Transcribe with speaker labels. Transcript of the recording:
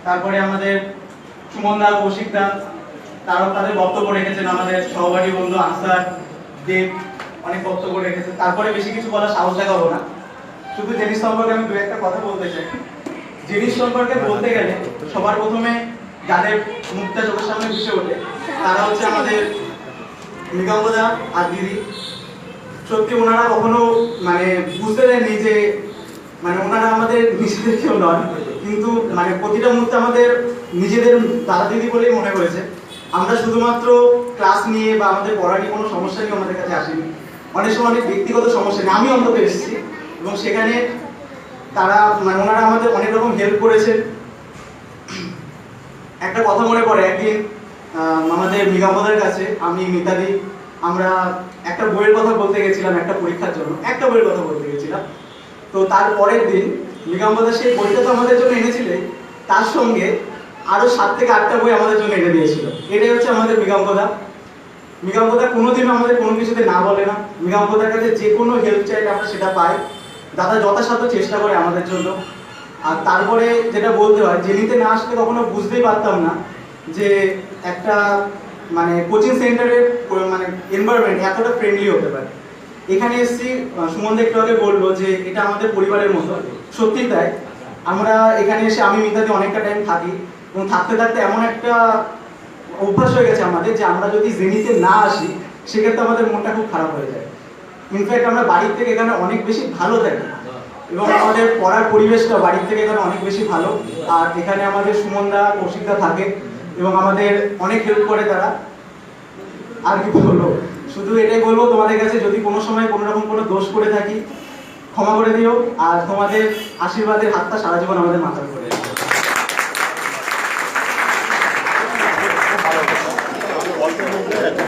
Speaker 1: তারপরে আমাদের সুমন দা, কৌশিক দা তারাও তাদের বক্তব্য রেখেছেন। আমাদের সহপাঠী বন্ধু আনসার, দেব অনেক বক্তব্য রেখেছেন। তারপরে বেশি কিছু বলার সাহস দেখাবো না, শুধু জিনিস সম্পর্কে আমি দু একটা কথা বলতে চাই। জিনিস সম্পর্কে বলতে গেলে সবার প্রথমে যাদের মুখটা চোখের সামনে ভেসে ওঠে তারা হচ্ছে আমাদের মৃগাঙ্গদা আর দিদি। সত্যি ওনারা কখনো বুঝতে দেননি যে ওনারা আমাদের নিজেদের কেউ নয়, কিন্তু প্রতিটা মুহূর্তে আমাদের নিজেদের দাদা দিদি বলেই মনে করেছে। আমরা শুধুমাত্র ক্লাস নিয়ে বা আমাদের পড়া নিয়ে কোনো সমস্যা নিয়ে আমাদের কাছে আসেনি, অনেক সময় অনেক ব্যক্তিগত সমস্যা নিয়ে আমি অন্তত এসেছি, এবং সেখানে তারা ওনারা আমাদের অনেক রকম হেল্প করেছেন। একটা কথা মনে পড়ে, একদিন আমাদের মৃগাঙ্গদার কাছে আমি, মিতালি, আমরা একটা বইয়ের কথা বলতে গেছিলাম, একটা পরীক্ষার জন্য একটা বইয়ের কথা বলতে গেছিলাম। তো তার পরের দিন মৃগাঙ্গদা সেই বইটা তো আমাদের জন্য এনেছিলেন, তার সঙ্গে আরো 7 থেকে 8টা বই আমাদের জন্য এনে দিয়েছিল। এটাই হচ্ছে আমাদের মৃগাঙ্গদা। মৃগাঙ্গদা কোনোদিনও আমাদের কোনো কিছুতে না বলে না। মৃগাঙ্গদার কাছে যে কোনো হেল্প চাইলে আমরা সেটা পাই। দাদা যথাসাধ্য চেষ্টা করে আমাদের জন্য। আর তারপরে যেটা বলতে হয়, জেনিতে না আসলে কখনো বুঝতেই পারতাম না যে একটা কোচিং সেন্টারের এনভায়রনমেন্ট এতটা ফ্রেন্ডলি হতে পারে। এখানে এসেছি, সুমন একটু আগে বললো যে এটা আমাদের পরিবারের মতো, সত্যি তাই। আমরা এখানে এসে আমি মিতাদি অনেকটা টাইম থাকি, এবং থাকতে থাকতে এমন একটা অভ্যাস হয়ে গেছে আমাদের যে আমরা যদি জেনিতে না আসি সেক্ষেত্রে আমাদের মনটা খুব খারাপ হয়ে যায়। ইনফ্যাক্ট আমরা বাড়ির থেকে এখানে অনেক বেশি ভালো থাকি, এবং আমাদের পড়ার পরিবেশটা বাড়ির থেকে এখানে অনেক বেশি ভালো। আর এখানে আমাদের সুমনদা, কৌশিকদা থাকে এবং আমাদের অনেক হেল্প করে তারা। আর কি বলবো, শুধু এটাই বলবো তোমাদের কাছে, যদি কোনো সময় কোনো রকম কোনো দোষ করে থাকি ক্ষমা করে দিও, আর তোমাদের আশীর্বাদের হাতটা সারা জীবন আমাদের মাথার উপরে।